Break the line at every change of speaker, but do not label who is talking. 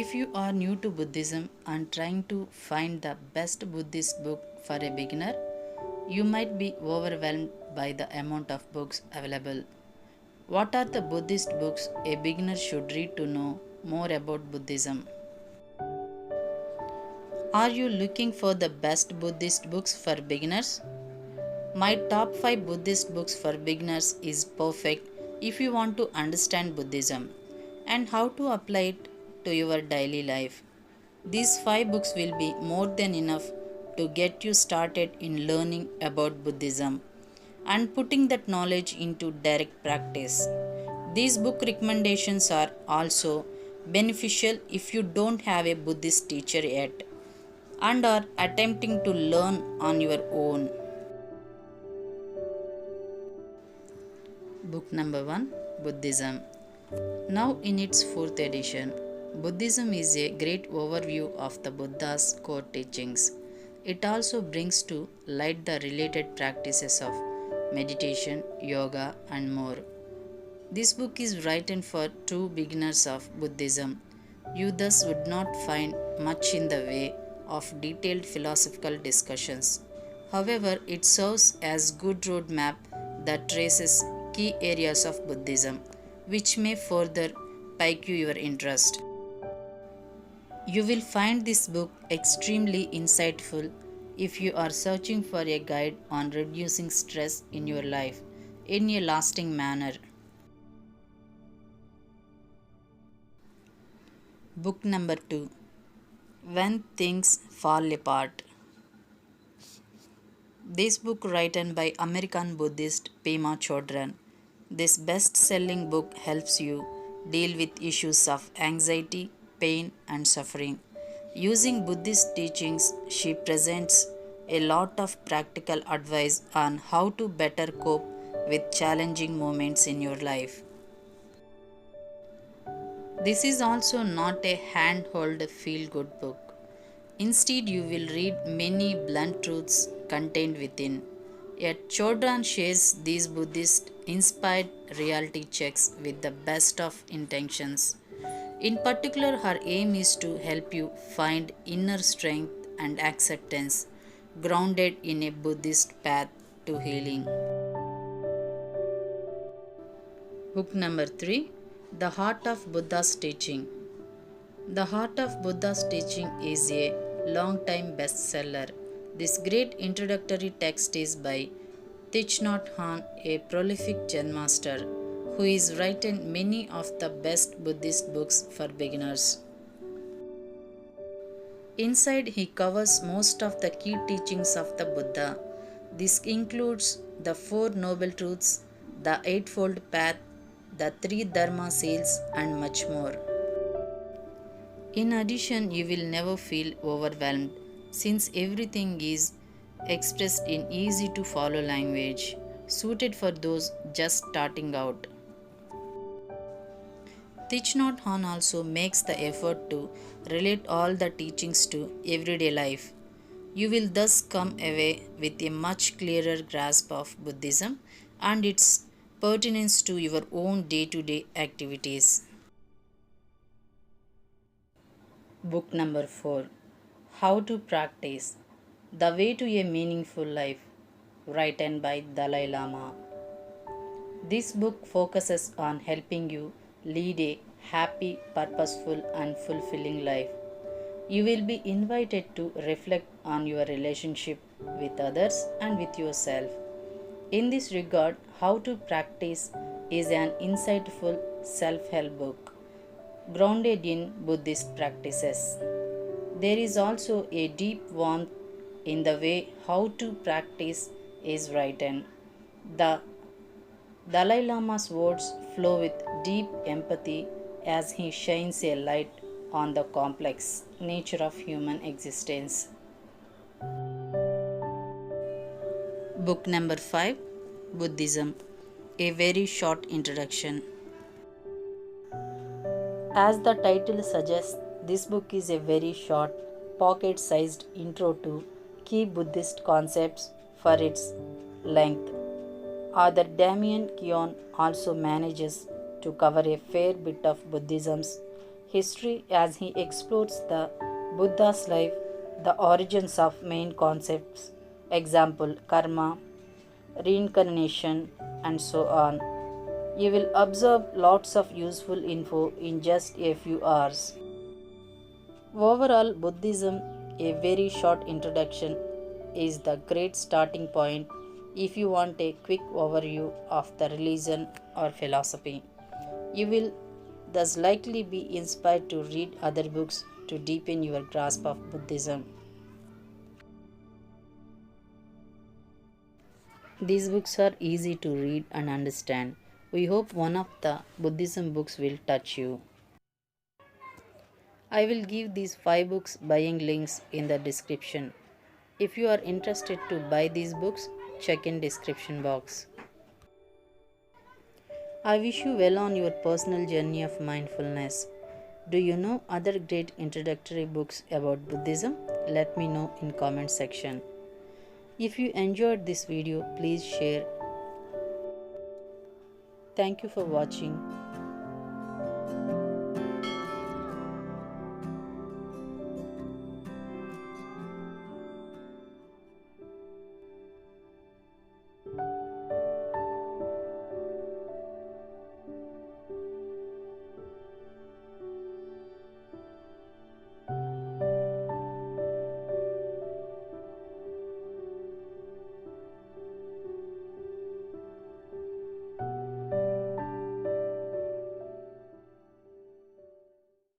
If you are new to Buddhism and trying to find the best Buddhist book for a beginner, you might be overwhelmed by the amount of books available. What are the Buddhist books a beginner should read to know more about Buddhism? Are you looking for the best Buddhist books for beginners? My top 5 Buddhist books for beginners is perfect if you want to understand Buddhism and how to apply it to your daily life. These 5 books will be more than enough to get you started in learning about Buddhism and putting that knowledge into direct practice. These book recommendations are also beneficial if you don't have a Buddhist teacher yet and are attempting to learn on your own. Book number 1, Buddhism. Now in its 4th edition, Buddhism is a great overview of the Buddha's core teachings. It also brings to light the related practices of meditation, yoga, and more. This book is written for true beginners of Buddhism. You thus would not find much in the way of detailed philosophical discussions. However, it serves as good roadmap that traces key areas of Buddhism which may further pique your interest. You will find this book extremely insightful if you are searching for a guide on reducing stress in your life in a lasting manner. Book number 2, When Things Fall Apart. This book written by American Buddhist Pema Chodron. This best-selling book helps you deal with issues of anxiety, pain and suffering. Using Buddhist teachings, she presents a lot of practical advice on how to better cope with challenging moments in your life. This is also not a hand-hold feel-good book. Instead, you will read many blunt truths contained within. Yet Chodron shares these Buddhist inspired reality checks with the best of intentions. In particular, her aim is to help you find inner strength and acceptance grounded in a Buddhist path to healing. Book number 3, The Heart of Buddha's Teaching. The Heart of Buddha's Teaching is a long-time bestseller. This great introductory text is by Thich Nhat Hanh, a prolific Zen master who has written many of the best Buddhist books for beginners. Inside, he covers most of the key teachings of the Buddha. This includes the Four Noble Truths, the Eightfold Path, the Three Dharma Seals, and much more. In addition, you will never feel overwhelmed since everything is expressed in easy to follow language, suited for those just starting out. Thich Nhat Hanh also makes the effort to relate all the teachings to everyday life. You will thus come away with a much clearer grasp of Buddhism and its pertinence to your own day-to-day activities. Book number 4, How to Practice The Way to a Meaningful Life, written by Dalai Lama. This book focuses on helping you lead a happy, purposeful, and fulfilling life. You will be invited to reflect on your relationship with others and with yourself. In this regard, How to Practice is an insightful self help book grounded in Buddhist practices. There is also a deep warmth in the way How to Practice is written. The Dalai Lama's words flow with deep empathy as he shines a light on the complex nature of human existence. Book number 5, Buddhism, a very short introduction. As the title suggests, this book is a very short, pocket sized intro to key Buddhist concepts for its length. Author Damien Keown also manages to cover a fair bit of Buddhism's history as he explores the Buddha's life, the origins of main concepts, example karma, reincarnation, and so on. You will observe lots of useful info in just a few hours. Overall, Buddhism, a very short introduction, is the great starting point if you want a quick overview of the religion or philosophy. You will thus likely be inspired to read other books to deepen your grasp of Buddhism. These books are easy to read and understand. We hope one of the Buddhism books will touch you. I will give these 5 books buying links in the description. If you are interested to buy these books, check in description box. I wish you well on your personal journey of mindfulness. Do you know other great introductory books about Buddhism? Let me know in comment section. If you enjoyed this video, please share. Thank you for watching.